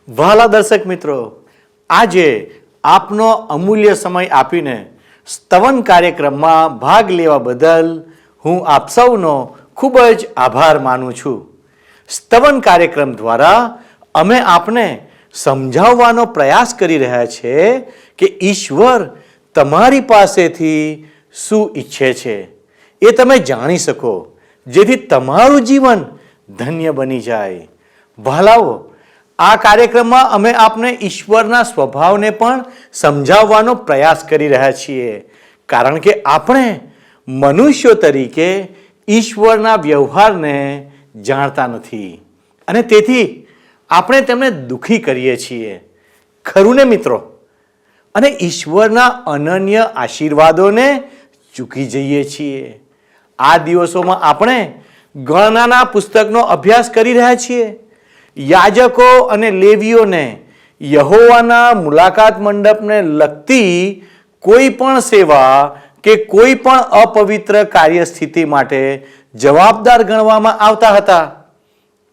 વહાલા દર્શક મિત્રો, આજે આપનો અમૂલ્ય સમય આપીને સ્તવન કાર્યક્રમમાં ભાગ લેવા બદલ હું આપ સૌનો ખૂબ જ આભાર માનું છું. સ્તવન કાર્યક્રમ દ્વારા અમે આપને સમજાવવાનો પ્રયાસ કરી રહ્યા છીએ કે ઈશ્વર તમારી પાસેથી શું ઈચ્છે છે એ તમે જાણી શકો, જેથી તમારું જીવન ધન્ય બની જાય. વહાલાઓ, આ કાર્યક્રમમાં અમે આપને ઈશ્વરના સ્વભાવને પણ સમજાવવાનો પ્રયાસ કરી રહ્યા છીએ, કારણ કે આપણે મનુષ્યો તરીકે ઈશ્વરના વ્યવહારને જાણતા નથી અને તેથી આપણે તેમને દુઃખી કરીએ છીએ. ખરું ને મિત્રો? અને ઈશ્વરના અનન્ય આશીર્વાદોને ચૂકી જઈએ છીએ. આ દિવસોમાં આપણે ગણનાના પુસ્તકનો અભ્યાસ કરી રહ્યા છીએ. યાજકો અને લેવીઓને યહોવાના મુલાકાત મંડપને લગતી કોઈ પણ સેવા કે કોઈ પણ અપવિત્ર કાર્યસ્થિતિ માટે જવાબદાર ગણવામાં આવતા હતા.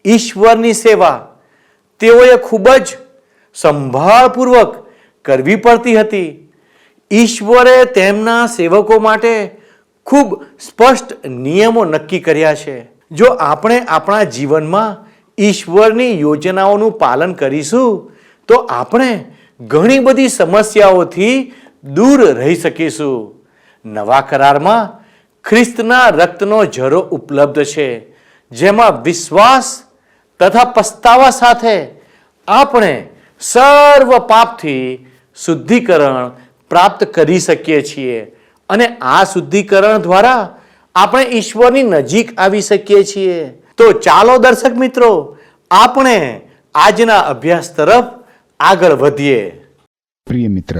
ઈશ્વરની સેવા તેઓએ ખૂબ જ સંભાળપૂર્વક કરવી પડતી હતી. ઈશ્વરે તેમના સેવકો માટે ખૂબ સ્પષ્ટ નિયમો નક્કી કર્યા છે. જો આપણે આપણા જીવનમાં ઈશ્વરની યોજનાઓનું પાલન કરીશું તો આપણે ઘણી બધી સમસ્યાઓથી દૂર રહી શકીશું. નવા કરારમાં ખ્રિસ્તના રક્તનો ઝરો ઉપલબ્ધ છે, જેમાં વિશ્વાસ તથા પસ્તાવા સાથે આપણે સર્વ પાપથી શુદ્ધિકરણ પ્રાપ્ત કરી શકીએ છીએ અને આ શુદ્ધિકરણ દ્વારા આપણે ઈશ્વરની નજીક આવી શકીએ છીએ. તો ચાલો દર્શક મિત્રો, આપણે આજના અભ્યાસ તરફ આગળ વધીએ. પ્રિય મિત્ર,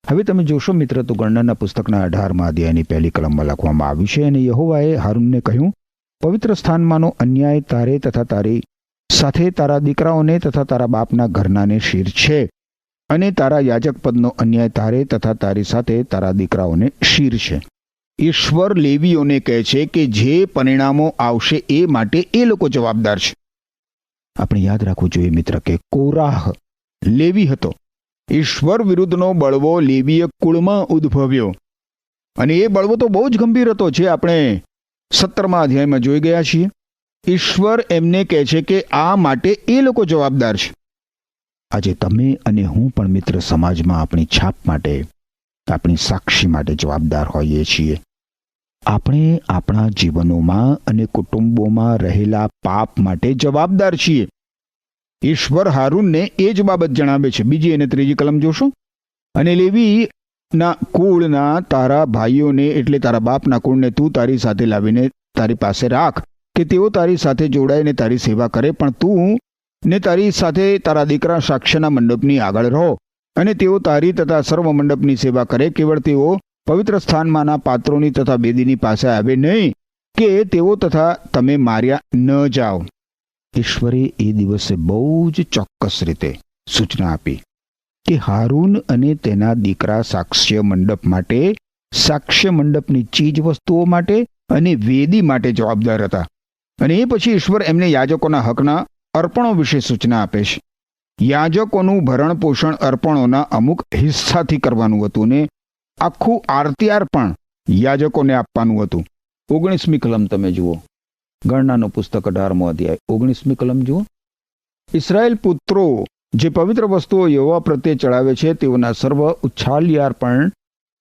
હવે તમે જોશો મિત્ર તો ગણનાના પુસ્તકના 18મા અધ્યાયની પહેલી કલમમાં લખવામાં આવ્યું છે, અને યહોવાએ હારૂનને કહ્યું, પવિત્ર સ્થાનમાંનો અન્યાય તારે તથા તારી સાથે તારા દીકરાઓને તથા તારા બાપના ઘરનાને શીર છે, અને તારા યાજક પદનો અન્યાય તારે તથા તારી સાથે તારા દીકરાઓને શીર છે. ઈશ્વર લેવીઓને કહે છે કે જે પરિણામો આવશે એ માટે એ લોકો જવાબદાર છે. આપણે યાદ રાખવું જોઈએ મિત્ર કે કોરાહ લેવી હતો. ઈશ્વર વિરુદ્ધનો બળવો લેવીય કુળમાં ઉદ્ભવ્યો, અને એ બળવો તો બહુ જ ગંભીર હતો, જે આપણે 17મા અધ્યાયમાં જોઈ ગયા છીએ. ઈશ્વર એમને કહે છે કે આ માટે એ લોકો જવાબદાર છે. આજે તમે અને હું પણ મિત્ર સમાજમાં આપણી છાપ માટે, આપણી સાક્ષી માટે જવાબદાર હોઈએ છીએ. આપણે આપણા જીવનોમાં અને કુટુંબોમાં રહેલા પાપ માટે જવાબદાર છીએ. ઈશ્વર હારૂનને એ જ બાબત જણાવે છે. બીજી અને ત્રીજી કલમ જોશો. અને લેવીના કુળના તારા ભાઈઓને, એટલે તારા બાપના કુળને તું તારી સાથે લાવીને તારી પાસે રાખ, કે તેઓ તારી સાથે જોડાઈને તારી સેવા કરે, પણ તું ને તારી સાથે તારા દીકરા સાક્ષ્યના મંડપની આગળ રહો, અને તેઓ તારી તથા સર્વ મંડપની સેવા કરે. કેવળ તેઓ પવિત્ર સ્થાનમાંના પાત્રોની તથા બેદીની પાસે આવે નહીં, કે તેઓ તથા તમે માર્યા ન જાઓ. ઈશ્વરે એ દિવસે બહુ જ ચોક્કસ રીતે સૂચના આપી કે હારૂન અને તેના દીકરા સાક્ષ્ય મંડપ માટે, સાક્ષ્ય મંડપની ચીજ વસ્તુઓ માટે અને વેદી માટે જવાબદાર હતા. અને એ પછી ઈશ્વર એમને યાજકોના હકના અર્પણો વિશે સૂચના આપે છે. યાજકોનું ભરણ પોષણ અર્પણોના અમુક હિસ્સાથી કરવાનું હતું, ને આખું આરતીયાર પણ યાજકોને આપવાનું હતું. 19મી કલમ તમે જુઓ, ગણનાનું પુસ્તક 18મો અધ્યાય 19મી કલમ જુઓ. ઇસ્રાયેલ પુત્રો જે પવિત્ર વસ્તુઓ યહોવા પ્રત્યે ચડાવે છે, તેઓના સર્વ ઉછાલિયાર પણ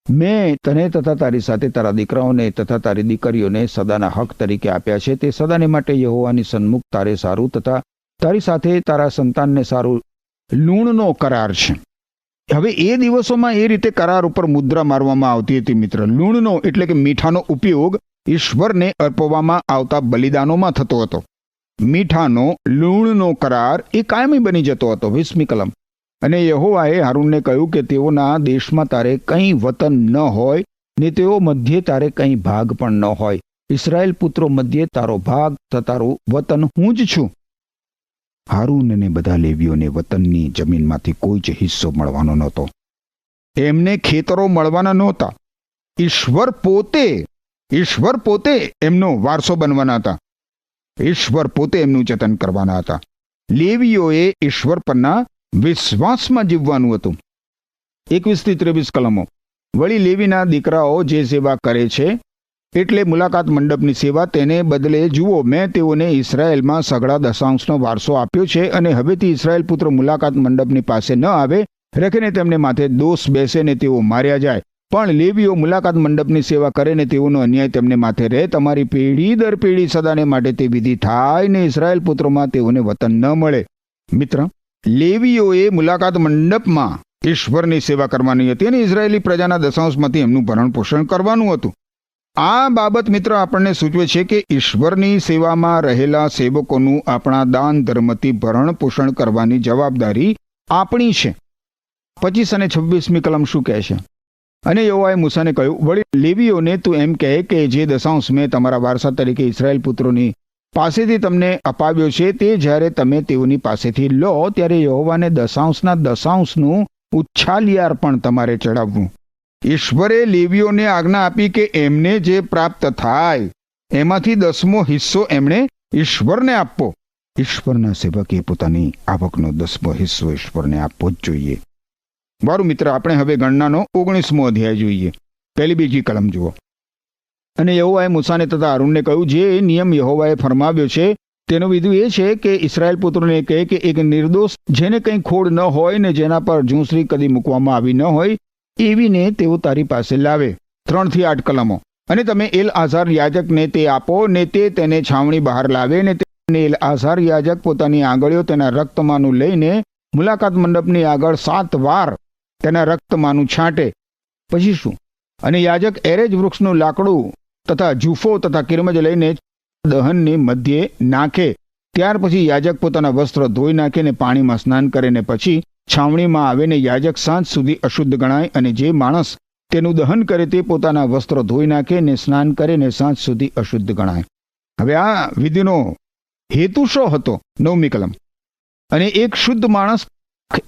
મેં તને તથા તારી સાથે તારા દીકરાઓને તથા તારી દીકરીઓને સદાના હક તરીકે આપ્યા છે. તે સદાને માટે યહોવાની સન્મુખ તારે સારું તથા તારી સાથે તારા સંતાનને સારું લૂણનો કરાર છે. હવે એ દિવસોમાં એ રીતે કરાર ઉપર મુદ્રા મારવામાં આવતી હતી મિત્ર. લૂણનો એટલે કે મીઠાનો ઉપયોગ ઈશ્વરને અર્પવામાં આવતા બલિદાનોમાં થતો હતો. મીઠાનો લૂણનો કરાર એ કાયમી બની જતો હતો. 20મી કલમ. અને યહોવાએ હારૂનને કહ્યું કે તેઓના દેશમાં તારે કંઈ વતન ન હોય, ને તેઓ મધ્યે તારે કંઈ ભાગ પણ ન હોય. ઇસ્રાયેલ પુત્રો મધ્યે તારો ભાગ તથા તારું વતન હું જ છું. હારૂન અને બધા લેવીઓને વતનની જમીનમાંથી કોઈ જ હિસ્સો મળવાનો નહોતો. એમને ખેતરો મળવાના નહોતા. ઈશ્વર પોતે એમનો વારસો બનવાના હતા. ઈશ્વર પોતે એમનું જતન કરવાના હતા. લેવીઓએ ઈશ્વર પરના વિશ્વાસમાં જીવવાનું હતું. 21-23 કલમો. વળી લેવીના દીકરાઓ જે સેવા કરે છે એટલે મુલાકાત મંડપની સેવા, તેને બદલે જુઓ, મેં તેઓને ઇઝરાયેલમાં સઘળા દશાંશનો વારસો આપ્યો છે, અને હવેથી ઇઝરાયેલ પુત્ર મુલાકાત મંડપની પાસે ન આવે, રખીને તેમને માથે દોષ બેસે ને તેઓ માર્યા જાય. પણ લેવીઓ મુલાકાત મંડપની સેવા કરે ને તેઓનો અન્યાય તેમને માથે રહે. તમારી પેઢી દર પેઢી સદાને માટે તે વિધિ થાય ને ઇઝરાયેલ પુત્રોમાં તેઓને વતન ન મળે. મિત્ર, લેવીઓએ મુલાકાત મંડપમાં ઈશ્વરની સેવા કરવાની હતી અને ઇઝરાયેલી પ્રજાના દશાંશમાંથી એમનું ભરણ પોષણ કરવાનું હતું. આ બાબત મિત્ર આપણને સૂચવે છે કે ઈશ્વરની સેવામાં રહેલા સેવકોનું આપણા દાન ધર્મથી ભરણ પોષણ કરવાની જવાબદારી આપણી છે. 25 અને 26મી કલમ શું કહે છે? અને યહોવાએ મૂસાને કહ્યું, વળી લેવીઓને તું એમ કહે કે જે દશાંશ મેં તમારા વારસા તરીકે ઇઝરાયેલ પુત્રોની પાસેથી તમને અપાવ્યો છે, તે જ્યારે તમે તેઓની પાસેથી લો ત્યારે યહોવાને દશાંશના દશાંશનું ઉચ્છાલિયાર પણ તમારે ચડાવવું. ઈશ્વરે લેવીઓને આજ્ઞા આપી કે એમને જે પ્રાપ્ત થાય એમાંથી 10મો હિસ્સો એમણે ઈશ્વરને આપવો. ઈશ્વરના સેવકે પોતાની આવકનો 10મો હિસ્સો ઈશ્વરને આપવો જ જોઈએ. મારું મિત્ર, આપણે હવે ગણનાનો 19મો અધ્યાય જોઈએ. 1-2 કલમ જુઓ. અને યહોવાએ મૂસાને તથા આરોનને કહ્યું, જે નિયમ યહોવાએ ફરમાવ્યો છે તેનો વિધિ એ છે કે ઇસ્રાયેલ પુત્રોને કહે કે એક નિર્દોષ, જેને કંઈ ખોડ ન હોય ને જેના પર જૂંસરી કદી મૂકવામાં આવી ન હોય, એવીને તેઓ તારી પાસે લાવે. 3-8 કલમો. અને તમે એલઆઝાર યાજકને તે આપો ને તે તેને છાવણી બહાર લાવે ને તેને એલઆઝાર યાજક પોતાની આંગળીઓ તેના રક્તમાંનું લઈને મુલાકાત મંડપની આગળ 7 વાર તેના રક્તમાંનું છાંટે. પછી શું? અને યાજક એરેજ વૃક્ષનું લાકડું તથા જુફો તથા કિરમજ લઈને દહનની મધ્યે નાખે. ત્યાર પછી યાજક પોતાના વસ્ત્ર ધોઈ નાખે ને પાણીમાં સ્નાન કરે ને પછી છાવણીમાં આવે ને યાજક સાંજ સુધી અશુદ્ધ ગણાય. અને જે માણસ તેનું દહન કરે તે પોતાના વસ્ત્ર ધોઈ નાખે ને સ્નાન કરે ને સાંજ સુધી અશુદ્ધ ગણાય. હવે આ વિધિનો હેતુ શો હતો? 9મી કલમ. અને એક શુદ્ધ માણસ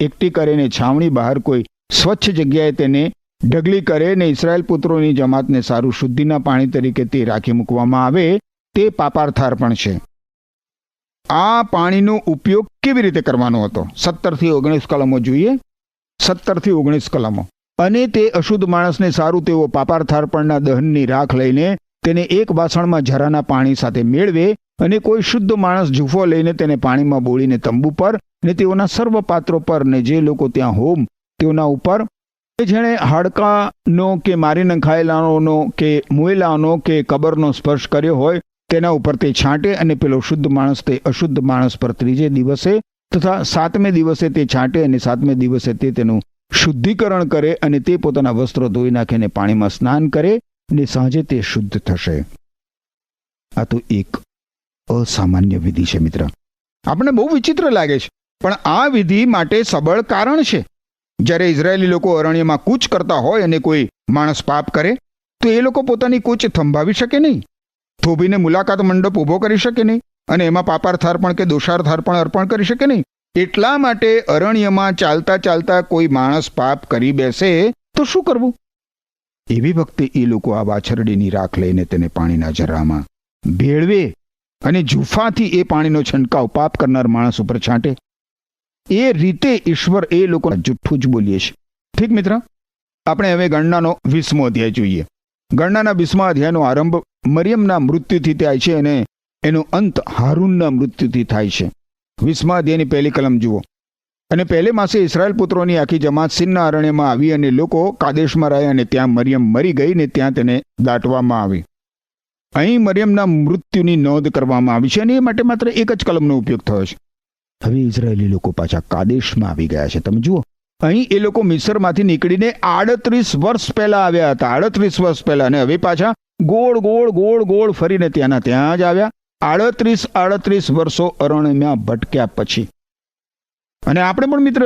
એકઠી કરે ને છાવણી બહાર કોઈ સ્વચ્છ જગ્યાએ તેને ઢગલી કરે ને ઇસ્રાયેલ પુત્રોની જમાતને સારું શુદ્ધિના પાણી તરીકે તે રાખી મૂકવામાં આવે, તે પાપાર્થાર પણ છે. આ પાણીનો ઉપયોગ કેવી રીતે કરવાનો હતો? 17-19 કલમો જોઈએ. 17-19 કલમો. અને તે અશુદ્ધ માણસને સારું તેઓ પાપાર્થાર્પણના દહનની રાખ લઈને તેને એક વાસણમાં જરાના પાણી સાથે મેળવે, અને કોઈ શુદ્ધ માણસ જુફો લઈને તેને પાણીમાં બોળીને તંબુ પર ને તેઓના સર્વ પાત્રો પર ને જે લોકો ત્યાં હોમ તેઓના ઉપર, જેણે હાડકાનો કે મારી નખાયેલાનો કે મુએલાનો કે કબરનો સ્પર્શ કર્યો હોય તેના ઉપર તે છાંટે. અને પેલો શુદ્ધ માણસ તે અશુદ્ધ માણસ પર 3જે દિવસે તથા 7મે દિવસે તે છાંટે, અને 7મે દિવસે તે તેનું શુદ્ધિકરણ કરે, અને તે પોતાના વસ્ત્રો ધોઈ નાખીને પાણીમાં સ્નાન કરે ને સાંજે તે શુદ્ધ થશે. આ તો એક અસામાન્ય વિધિ છે મિત્ર. આપણે બહુ વિચિત્ર લાગે છે, પણ આ વિધિ માટે સબળ કારણ છે. જ્યારે ઇઝરાયેલી લોકો અરણ્યમાં કૂચ કરતા હોય અને કોઈ માણસ પાપ કરે તો એ લોકો પોતાની કૂચ થંભાવી શકે નહીં, થોભીને મુલાકાત મંડપ ઊભો કરી શકે નહીં, અને એમાં પાપાર્થાર્પણ કે દોષાર્થાર્પણ અર્પણ કરી શકે નહીં. એટલા માટે અરણ્યમાં ચાલતા ચાલતા કોઈ માણસ પાપ કરી બેસે તો શું કરવું? એવી વખતે એ લોકો આ વાછરડીની રાખ લઈને તેને પાણીના જરામાં ભેળવે અને જુફાથી એ પાણીનો છંટકાવ પાપ કરનાર માણસ ઉપર છાંટે. એ રીતે ઈશ્વર એ લોકો જુઠ્ઠું જ બોલીએ છે. ઠીક મિત્ર, આપણે હવે ગણનાનો 20મો અધ્યાય જોઈએ. ગણનાના 20મા અધ્યાયનો આરંભ મરિયમના મૃત્યુથી થાય છે અને એનો અંત હારૂનના મૃત્યુથી થાય છે. 20મા અધ્યાયની 1 કલમ જુઓ. અને પહેલે માસે ઇસ્રાયેલ પુત્રોની આખી જમાત સીનના અરણ્યમાં આવી, અને લોકો કાદેશમાં રહ્યા, અને ત્યાં મરિયમ મરી ગઈ ને ત્યાં તેને દાટવામાં આવી. અહીં મરિયમના મૃત્યુની નોંધ કરવામાં આવી છે, અને એ માટે માત્ર 1 જ કલમનો ઉપયોગ થયો છે. હવે ઇઝરાયેલી લોકો પાછા કાદેશમાં આવી ગયા છે. તમે જુઓ, અહીં એ લોકો મિસરમાંથી નીકળીને 38 વર્ષ પહેલા આવ્યા હતા. 38 વર્ષ પહેલા, અને હવે પાછા ગોળ ગોળ ગોળ ગોળ ફરીને ત્યાંના ત્યાં જ આવ્યા. 38 વર્ષો અરણ્યમાં ભટક્યા પછી. અને આપણે પણ મિત્ર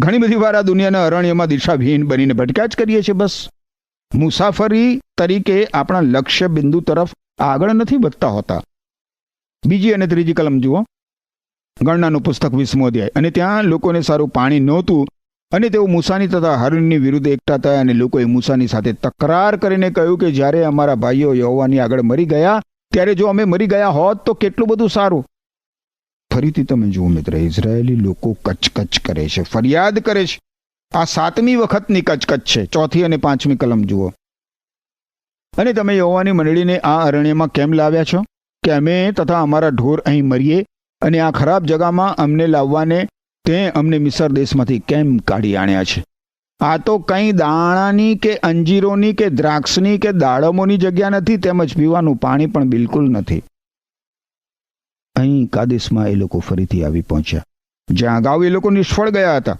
ઘણી બધી વાર આ દુનિયાના અરણ્યમાં દિશાવિહીન બનીને ભટક્યા જ કરીએ છીએ. બસ મુસાફરી તરીકે આપણા લક્ષ્ય બિંદુ તરફ આગળ નથી વધતા હોતા. 2 અને 3 કલમ જુઓ. ગણનાનું પુસ્તક 20મો અધ્યાય. અને ત્યાં લોકોને સારું પાણી નહોતું, અને તેઓ મૂસાની તથા હારૂનની વિરુદ્ધ એકઠા થયા, અને લોકોએ મૂસાની સાથે તકરાર કરીને કહ્યું કે જ્યારે અમારા ભાઈઓ યહોવાની આગળ મરી ગયા ત્યારે જો અમે મરી ગયા હોત તો કેટલું બધું સારું. ફરીથી તમે જુઓ મિત્ર, ઇઝરાયેલી લોકો કચકચ કરે છે, ફરિયાદ કરે છે. આ 7મી વખતની કચકચ છે. 4 અને 5મી કલમ જુઓ. અને તમે યહોવાની મંડળીને આ અરણ્યમાં કેમ લાવ્યા છો કે અમે તથા અમારા ઢોર અહીં મરીએ, અને આ ખરાબ જગામાં અમને લાવવાને તે અમને મિસર દેશમાંથી કેમ કાઢી આણ્યા છે? આ તો કંઈ દાણાની કે અંજીરોની કે દ્રાક્ષની કે દાડમોની જગ્યા નથી, તેમજ પીવાનું પાણી પણ બિલકુલ નથી. અહીં કાદેશમાં એ લોકો ફરીથી આવી પહોંચ્યા, જ્યાં અગાઉ એ લોકો નિષ્ફળ ગયા હતા.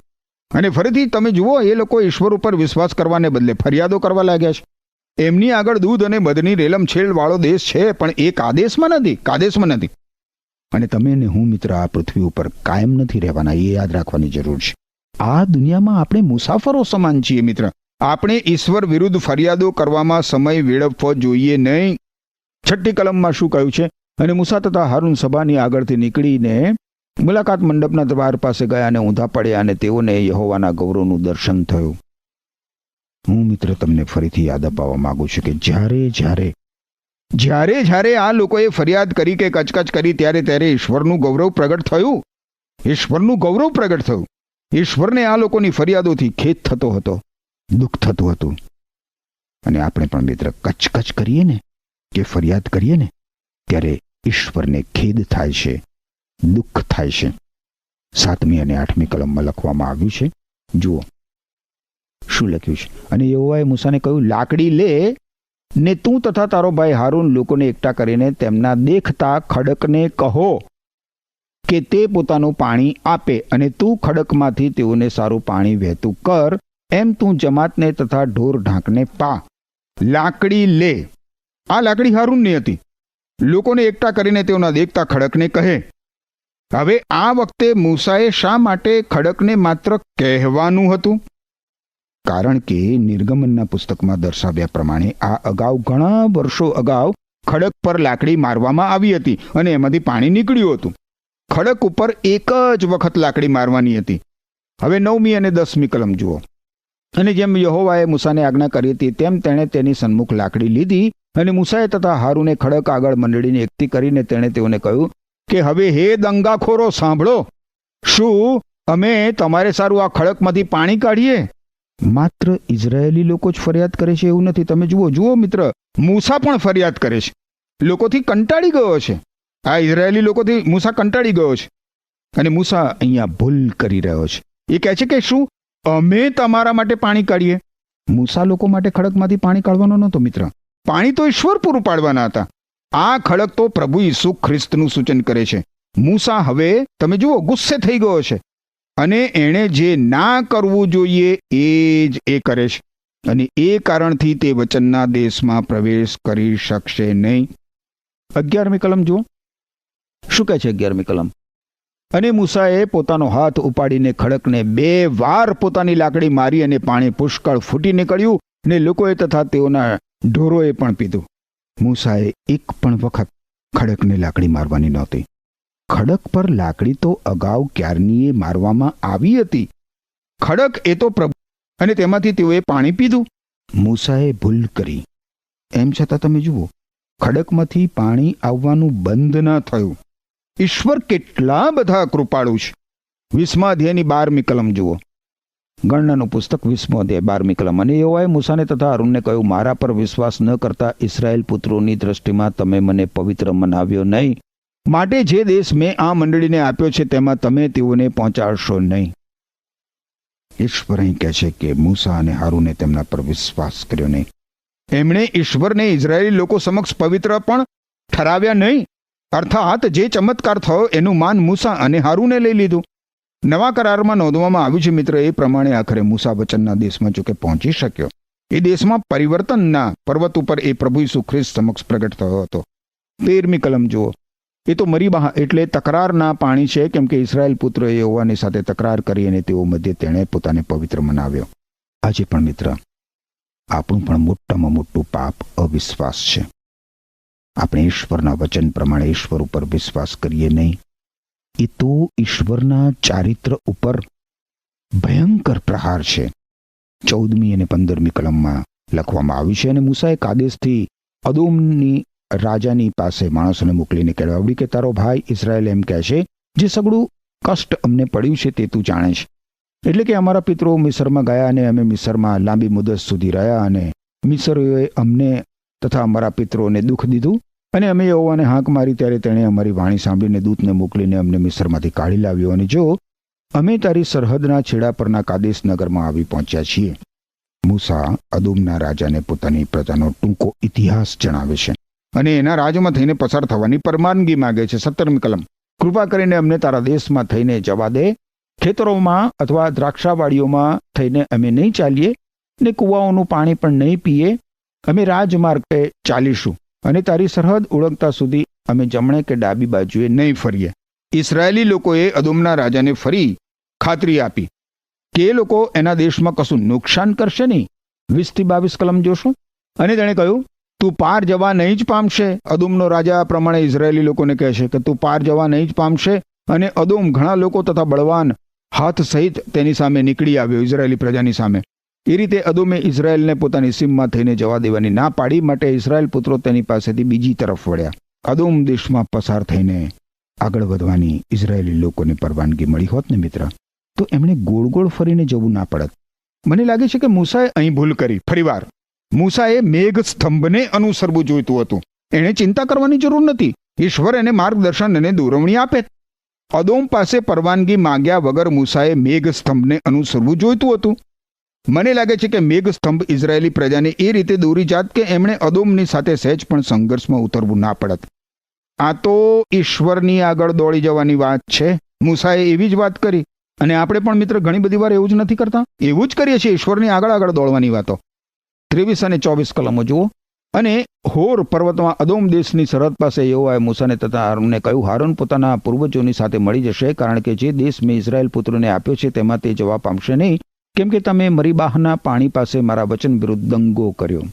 અને ફરીથી તમે જુઓ, એ લોકો ઈશ્વર ઉપર વિશ્વાસ કરવાને બદલે ફરિયાદો કરવા લાગ્યા છે. એમની આગળ દૂધ અને મધની રેલમછેલ વાળો દેશ છે, પણ એ કાદેશમાં નથી. અને તમે ને હું મિત્ર આ પૃથ્વી ઉપર કાયમ નથી રહેવાના, એ યાદ રાખવાની જરૂર છે. આ દુનિયામાં આપણે મુસાફરો સમાન છીએ મિત્ર. આપણે ઈશ્વર વિરુદ્ધ ફરિયાદો કરવામાં સમય વેડફવો જોઈએ નહીં. 6ઠ્ઠી કલમમાં શું કહ્યું છે? અને મૂસા તથા હારૂન સભાની આગળથી નીકળીને મુલાકાત મંડપના દ્વાર પાસે ગયા અને ઊંધા પડ્યા, અને તેઓને યહોવાના ગૌરવનું દર્શન થયું. હું મિત્ર તમને ફરીથી યાદ અપાવવા માંગુ છું કે જ્યારે આ લોકોએ ફરિયાદ કરી કે કચકચ કરી, ત્યારે ઈશ્વરનું ગૌરવ પ્રગટ થયું. ઈશ્વરને આ લોકોની ફરિયાદોથી ખેદ થતો હતો, દુઃખ થતું હતું. અને આપણે પણ મિત્ર કચકચ કરીએ ને કે ફરિયાદ કરીએ ને, ત્યારે ઈશ્વરને ખેદ થાય છે, દુઃખ થાય છે. 7મી અને 8મી કલમમાં લખવામાં આવ્યું છે. જુઓ શું લખ્યું છે. અને યહોવાએ મૂસાને કહ્યું, લાકડી લે ને તું તથા તારો ભાઈ હારૂન લોકોને એકઠા કરીને તેમના દેખતા ખડકને કહો કે તે પોતાનું પાણી આપે, અને તું ખડકમાંથી તેઓને સારું પાણી વહેતું કર, એમ તું જમાતને તથા ઢોર ઢાંકને પા. લાકડી લે. આ લાકડી હારૂનની હતી. લોકોને એકઠા કરીને તેઓના દેખતા ખડકને કહે. હવે આ વખતે મૂસાએ શા માટે ખડકને માત્ર કહેવાનું હતું? કારણ કે નિર્ગમનના પુસ્તકમાં દર્શાવ્યા પ્રમાણે આ અગાઉ ઘણા વર્ષો અગાઉ ખડક પર લાકડી મારવામાં આવી હતી, અને એમાંથી પાણી નીકળ્યું હતું. ખડક ઉપર એક જ વખત લાકડી મારવાની હતી. હવે 9મી અને 10મી કલમ જુઓ. અને જેમ યહોવાએ મૂસાને આજ્ઞા કરી હતી, તેમ તેણે તેની સન્મુખ લાકડી લીધી, અને મૂસાએ તથા હારૂને ખડક આગળ મંડળીને એકઠી કરીને તેણે તેઓને કહ્યું કે હવે હે દંગાખોરો સાંભળો, શું અમે તમારે સારું આ ખડકમાંથી પાણી કાઢીએ? માત્ર ઇઝરાયેલી લોકો જ ફરિયાદ કરે છે એવું નથી. તમે જુઓ મિત્ર, મૂસા પણ ફરિયાદ કરે છે. લોકોથી કંટાળી ગયો છે. આ ઇઝરાયેલી લોકોથી મૂસા કંટાળી ગયો છે. અને મૂસા અહીંયા ભૂલ કરી રહ્યો છે. એ કહે છે કે શું અમે તમારા માટે પાણી કાઢીએ? મૂસા લોકો માટે ખડકમાંથી પાણી કાઢવાનો નહોતો મિત્ર. પાણી તો ઈશ્વર પૂરું પાડવાના હતા. આ ખડક તો પ્રભુ ઈસુ ખ્રિસ્તનું સૂચન કરે છે. મૂસા હવે તમે જુઓ ગુસ્સે થઈ ગયો છે, અને એણે જે ના કરવું જોઈએ એ જ એ કરે છે. અને એ કારણથી તે વચનના દેશમાં પ્રવેશ કરી શકશે નહીં. 11મી કલમ જુઓ શું કહે છે. 11મી કલમ. અને મૂસાએ પોતાનો હાથ ઉપાડીને ખડકને 2 વાર પોતાની લાકડી મારી, અને પાણી પુષ્કળ ફૂટી નીકળ્યું, અને લોકોએ તથા તેઓના ઢોરોએ પણ પીધું. મૂસાએ એક પણ વખત ખડકને લાકડી મારવાની નહોતી. ખડક પર લાકડી તો અગાઉ ક્યારનીએ મારવામાં આવી હતી. ખડક એ તો પ્રભુ, અને તેમાંથી તેઓએ પાણી પીધું. મૂસાએ ભૂલ કરી. એમ છતાં તમે જુઓ, ખડકમાંથી પાણી આવવાનું બંધ ન થયું. ઈશ્વર કેટલા બધા કૃપાળુ છે. 20મા અધ્યાયની 12મી કલમ જુઓ. ગણનાનું પુસ્તક 20મો અધ્યાય 12મી કલમ. અને યહોવાએ મૂસાને તથા હારૂનને કહ્યું, મારા પર વિશ્વાસ ન કરતા ઇસ્રાયેલ પુત્રોની દ્રષ્ટિમાં તમે મને પવિત્ર મનાવ્યો નહીં, માટે જે દેશ મેં આ મંડળીને આપ્યો છે તેમાં તમે તેઓને પહોંચાડશો નહીં. ઈશ્વર અહીં કહે છે કે મૂસા અને હારૂને તેમના પર વિશ્વાસ કર્યો નહીં. એમણે ઈશ્વરને ઇઝરાયેલી લોકો સમક્ષ પવિત્ર પણ ઠરાવ્યા નહીં. અર્થાત જે ચમત્કાર થયો એનું માન મૂસા અને હારૂને લઈ લીધું. નવા કરારમાં નોંધવામાં આવ્યું છે મિત્ર, એ પ્રમાણે આખરે મૂસા વચનના દેશમાં જોકે પહોંચી શક્યો. એ દેશમાં પરિવર્તનના પર્વત ઉપર એ પ્રભુ ઈસુ ખ્રિસ્ત સમક્ષ પ્રગટ થયો હતો. 13મી કલમ જુઓ. એ તો મરીબા એટલે તકરારના પાણી છે, કેમ કે ઇસ્રાયેલ પુત્રોએ યહોવાની સાથે તકરાર કરી, અને તેઓ મધ્યે તેણે પોતાને પવિત્ર મનાવ્યો. આજે પણ મિત્ર આપણું પણ મોટામાં મોટું પાપ અવિશ્વાસ છે. આપણે ઈશ્વરના વચન પ્રમાણે ઈશ્વર ઉપર વિશ્વાસ કરીએ નહીં. એ તો ઈશ્વરના ચારિત્ર ઉપર ભયંકર પ્રહાર છે. 14મી અને 15મી કલમમાં લખવામાં આવ્યું છે. અને મૂસાએ કાદેશથી અદોમની રાજાની પાસે માણસોને મોકલીને કહેવાવ્યું કે તારો ભાઈ ઇઝરાયેલ એમ કહે છે જે સગળું કષ્ટ અમને પડ્યું છે તે તું જાણે છે. એટલે કે અમારા પિતરો મિસરમાં ગયા અને અમે મિસરમાં લાંબી મુદત સુધી રહ્યા અને મિસરીઓએ અમને તથા અમારા પિતરોને દુઃખ દીધું અને અમે યહોવાને હાંક મારી ત્યારે તેણે અમારી વાણી સાંભળીને દૂતને મોકલીને અમને મિસરમાંથી કાઢી લાવ્યો અને જો અમે તારી સરહદના છેડા પરના કાદેશ નગરમાં આવી પહોંચ્યા છીએ. મૂસા અદોમના રાજાને પોતાની પ્રજાનો ટૂંકો ઇતિહાસ જણાવે છે અને એના રાજમાં થઈને પસાર થવાની પરવાનગી માગે છે. 17મી કલમ. કૃપા કરીને અમને તારા દેશમાં થઈને જવા દે. ખેતરોમાં અથવા દ્રાક્ષાવાડીઓમાં થઈને અમે નહીં ચાલીએ ને કૂવાઓનું પાણી પણ નહીં પીએ. અમે રાજમાર્ગે ચાલીશું અને તારી સરહદ ઓળંગતા સુધી અમે જમણે કે ડાબી બાજુએ નહીં ફરીએ. ઇસરાયેલી લોકોએ અદોમના રાજાને ફરી ખાતરી આપી કે એ લોકો એના દેશમાં કશું નુકસાન કરશે નહીં. 20-22 કલમ જોશો. અને તેણે કહ્યું, તું પાર જવા નહીં જ પામશે. અદોમનો રાજા આ પ્રમાણે ઇઝરાયેલી લોકોને કહે છે કે તું પાર જવા નહીં જ પામશે. અને અદોમ ઘણા લોકો તથા બળવાન હાથ સહિત તેની સામે નીકળી આવ્યો, ઇઝરાયેલી પ્રજાની સામે. એ રીતે અદોમે ઇઝરાયેલને પોતાની સીમમાં થઈને જવા દેવાની ના પાડી, માટે ઇઝરાયેલ પુત્રો તેની પાસેથી બીજી તરફ વળ્યા. અદોમ દેશમાં પસાર થઈને આગળ વધવાની ઇઝરાયેલી લોકોને પરવાનગી મળી હોત ને મિત્ર, તો એમણે ગોળ ગોળ ફરીને જવું ના પડત. મને લાગે છે કે મૂસાએ અહીં ભૂલ કરી. ફરીવાર મૂસાએ મેઘ સ્તંભને અનુસરવું જોઈતું હતું. એણે ચિંતા કરવાની જરૂર નથી. ઈશ્વર એને માર્ગદર્શન અને દોરવણી આપે. અદોમ પાસે પરવાનગી માંગ્યા વગર મૂસાએ મેઘ સ્તંભને અનુસરવું જોઈતું હતું. મને લાગે છે કે મેઘ સ્તંભ ઇઝરાયેલી પ્રજાને એ રીતે દોરી જાત કે એમણે અદોમની સાથે સહેજ પણ સંઘર્ષમાં ઉતરવું ના પડત. આ તો ઈશ્વરની આગળ દોડી જવાની વાત છે. મૂસાએ એવી જ વાત કરી અને આપણે પણ મિત્ર ઘણી બધી વાર એવું જ નથી કરતા. એવું જ કરીએ છીએ, ઈશ્વરની આગળ દોડવાની વાતો. 23 અને 24 કલમો જુઓ. અને હોર પર્વતમાં અદોમ દેશની સરહદ પાસે યહોવાએ મૂસાને તથા હારૂનને કહ્યું, હારૂન પોતાના પૂર્વજોની સાથે મળી જશે, કારણ કે જે દેશ મેં ઇઝરાયેલ પુત્રોને આપ્યો છે તેમાં તે જવા પામશે નહીં, કેમ કે તમે મરીબાહના પાણી પાસે મારા વચન વિરુદ્ધ દંગો કર્યો.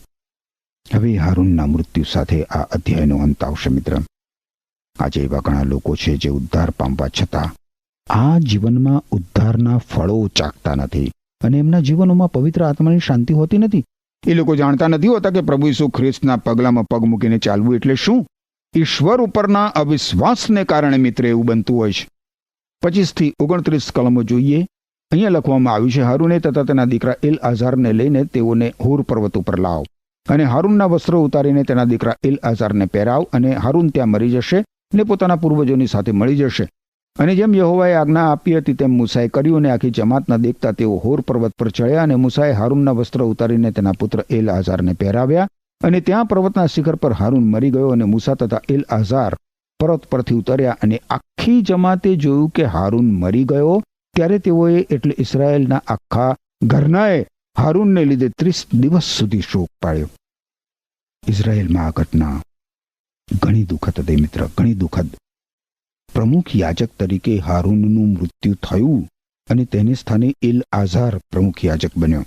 હવે હારૂનના મૃત્યુ સાથે આ અધ્યાયનો અંત આવશે મિત્ર. આજે એવા ઘણા લોકો છે જે ઉદ્ધાર પામવા છતાં આ જીવનમાં ઉદ્ધારના ફળો ચાખતા નથી અને એમના જીવનોમાં પવિત્ર આત્માની શાંતિ હોતી નથી. એ લોકો જાણતા નથી હોતા કે પ્રભુ ઈસુ ખ્રિસ્તના પગલામાં પગ મૂકીને ચાલવું એટલે શું. ઈશ્વર ઉપરના અવિશ્વાસને કારણે મિત્ર એવું બનતું હોય છે. 25 થી 29 કલમો જોઈએ. અહીંયા લખવામાં આવ્યું છે, હારૂને તથા તેના દીકરા એલઆઝારને લઈને તેઓને હોર પર્વત ઉપર લાવ અને હારૂનના વસ્ત્રો ઉતારીને તેના દીકરા એલઆઝારને પહેરાવ અને હારૂન ત્યાં મરી જશે ને પોતાના પૂર્વજોની સાથે મળી જશે. અને જેમ યહોવાએ આજ્ઞા આપી હતી તેમ મૂસાએ કર્યું અને આખી જમાતના દેખતા તેઓ હોર પર્વત પર ચડ્યા અને મૂસાએ હારૂનના વસ્ત્ર ઉતારીને તેના પુત્ર એલઆઝારને પહેરાવ્યા અને ત્યાં પર્વતના શિખર પર હારૂન મરી ગયો અને મૂસા તથા એલઆઝાર પર્વત પરથી ઉતર્યા અને આખી જમાતે જોયું કે હારૂન મરી ગયો. ત્યારે તેઓએ એટલે ઇસ્રાયેલના આખા ઘરનાએ હારૂનને લીધે 30 દિવસ સુધી શોક પાડ્યો. ઇઝરાયેલમાં આ ઘટના ઘણી દુઃખદ હતી મિત્ર, ઘણી દુઃખદ. પ્રમુખ યાજક તરીકે હારૂનનું મૃત્યુ થયું અને તેને સ્થાને એલઆઝાર પ્રમુખ યાજક બન્યો.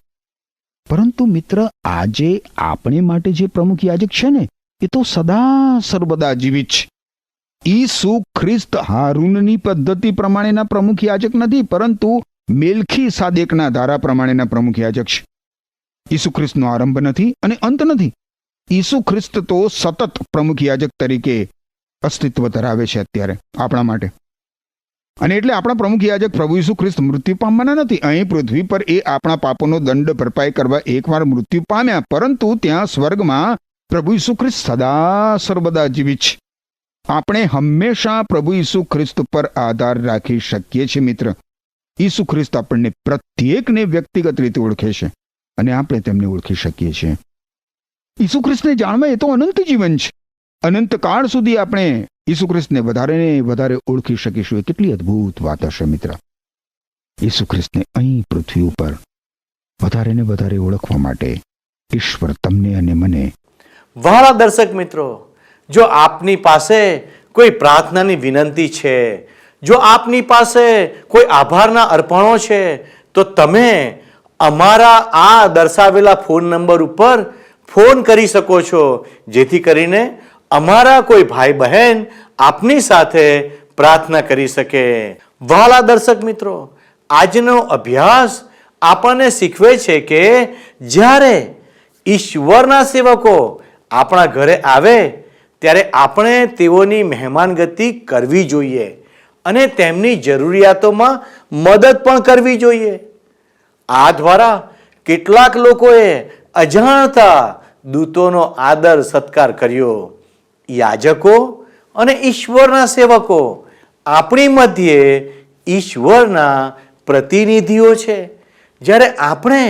પરંતુ મિત્ર, આજે આપણે માટે જે પ્રમુખ યાજક છે ને, એ તો સદા સર્વદા જીવિત છે. ઈસુ ખ્રિસ્ત હારૂનની પદ્ધતિ પ્રમાણેના પ્રમુખ યાજક નથી, પરંતુ મેલ્ખી સાદેકના ધારા પ્રમાણેના પ્રમુખ યાજક છે. ઈસુ ખ્રિસ્તનો આરંભ નથી અને અંત નથી. ઈસુ ખ્રિસ્ત તો સતત પ્રમુખ યાજક તરીકે અસ્તિત્વ ધરાવે છે અત્યારે આપણા માટે. અને એટલે આપણા પ્રમુખ યાજક પ્રભુ ઈસુ ખ્રિસ્ત મૃત્યુ પામવાના નથી. અહીં પૃથ્વી પર એ આપણા પાપોનો દંડ ભરપાઈ કરવા એકવાર મૃત્યુ પામ્યા, પરંતુ ત્યાં સ્વર્ગમાં પ્રભુ ઈસુ ખ્રિસ્ત સદા સર્વદા જીવિત છે. આપણે હંમેશા પ્રભુ ઈસુ ખ્રિસ્ત પર આધાર રાખી શકીએ છીએ મિત્ર. ઈસુ ખ્રિસ્ત આપણને પ્રત્યેકને વ્યક્તિગત રીતે ઓળખે છે અને આપણે તેમને ઓળખી શકીએ છીએ. ઈસુ ખ્રિસ્તને જાણવા એ તો અનંત જીવન છે. અનંત કાળ સુધી આપણે ઈસુ ખ્રિસ્તને વધારે ને વધારે ઓળખી શકીશું. એ કેટલી અદ્ભુત વાત હશે મિત્ર. ઈસુ ખ્રિસ્તને અહીં પૃથ્વી ઉપર વધારે ને વધારે ઓળખવા માટે ઈશ્વર તમને અને મને. વહાલા દર્શક મિત્રો, જો આપની પાસે કોઈ પ્રાર્થનાની વિનંતી છે, જો આપની પાસે કોઈ આભારના અર્પણો છે, તો તમે અમારા આ દર્શાવેલા ફોન નંબર ઉપર ફોન કરી શકો છો, જેથી કરીને અમારા કોઈ ભાઈ બહેન આપની સાથે પ્રાર્થના કરી શકે. વહાલા દર્શક મિત્રો, આજનો અભ્યાસ આપણને શીખવે છે કે જ્યારે ઈશ્વરના સેવકો આપણા ઘરે આવે ત્યારે આપણે તેઓની મહેમાનગતિ કરવી જોઈએ. અને તેમની જરૂરિયાતોમાં મદદ પણ કરવી જોઈએ. આ દ્વારા કેટલાક લોકોએ અજાણતા દૂતોનો આદર સત્કાર કર્યો. યાજકો અને ઈશ્વરના સેવકો આપણી મધ્યે ઈશ્વરના પ્રતિનિધિઓ છે. જ્યારે આપણે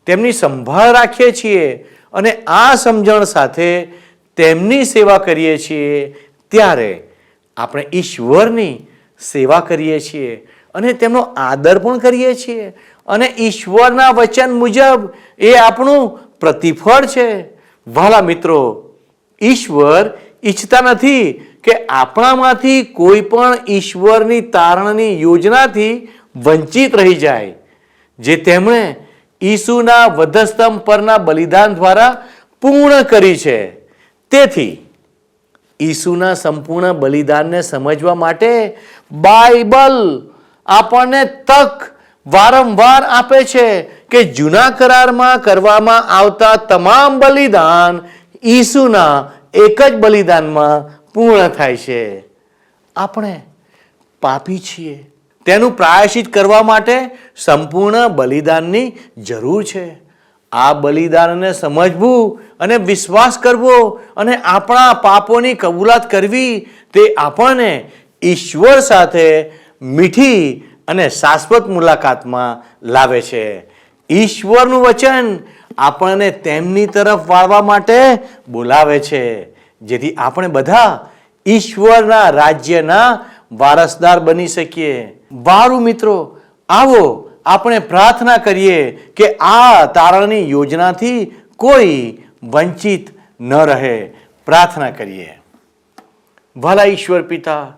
તેમની સંભાળ રાખીએ છીએ અને આ સમજણ સાથે તેમની સેવા કરીએ છીએ, ત્યારે આપણે ઈશ્વરની સેવા કરીએ છીએ અને તેમનો આદર પણ કરીએ છીએ. અને ઈશ્વરના વચન મુજબ એ આપણું પ્રતિફળ છે. વહાલા મિત્રો, ઈશ્વર ઈચ્છતા નથી કે આપણામાંથી કોઈ પણ ઈશ્વરની તારણની યોજનાથી વંચિત રહી જાય, જે તેમણે ઈસુના વધસ્તંભ પરના બલિદાન દ્વારા પૂર્ણ કરી છે. તેથી ઈસુના સંપૂર્ણ બલિદાનને સમજવા માટે બાઇબલ આપણને તક વારંવાર આપે છે કે જૂના કરારમાં કરવામાં આવતા તમામ બલિદાન ઈસુના એક જ બલિદાનમાં પૂર્ણ થાય છે. આપણે પાપી છીએ. તેનું પ્રાયશ્ચિત કરવા માટે સંપૂર્ણ બલિદાનની જરૂર છે. આ બલિદાનને સમજવું અને વિશ્વાસ કરવો અને આપણા પાપોની કબૂલાત કરવી, તે આપણને ઈશ્વર સાથે મીઠી અને શાશ્વત મુલાકાતમાં લાવે છે. ઈશ્વરનું વચન આપણને તેમની તરફ વાળવા માટે બોલાવે છે, જેથી આપણે બધા ઈશ્વરના રાજ્યના વારસદાર બની શકીએ. વારું મિત્રો, આવો આપણે પ્રાર્થના કરીએ કે આ તારણની યોજનાથી કોઈ વંચિત ન રહે. પ્રાર્થના કરીએ. ભલા ઈશ્વર પિતા,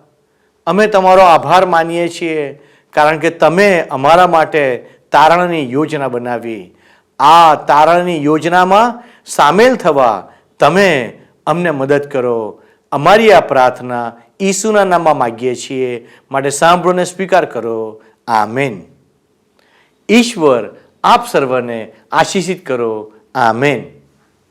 અમે તમારો આભાર માનીએ છીએ, કારણ કે તમે અમારા માટે તારણની યોજના બનાવી. આ તારણની યોજનામાં સામેલ થવા તમે અમને મદદ કરો. અમારી આ પ્રાર્થના ઈસુના નામમાં માગીએ છીએ, માટે સાંભળો ને સ્વીકાર કરો. આમેન. ઈશ્વર આપ સર્વને આશીષિત કરો. આમેન.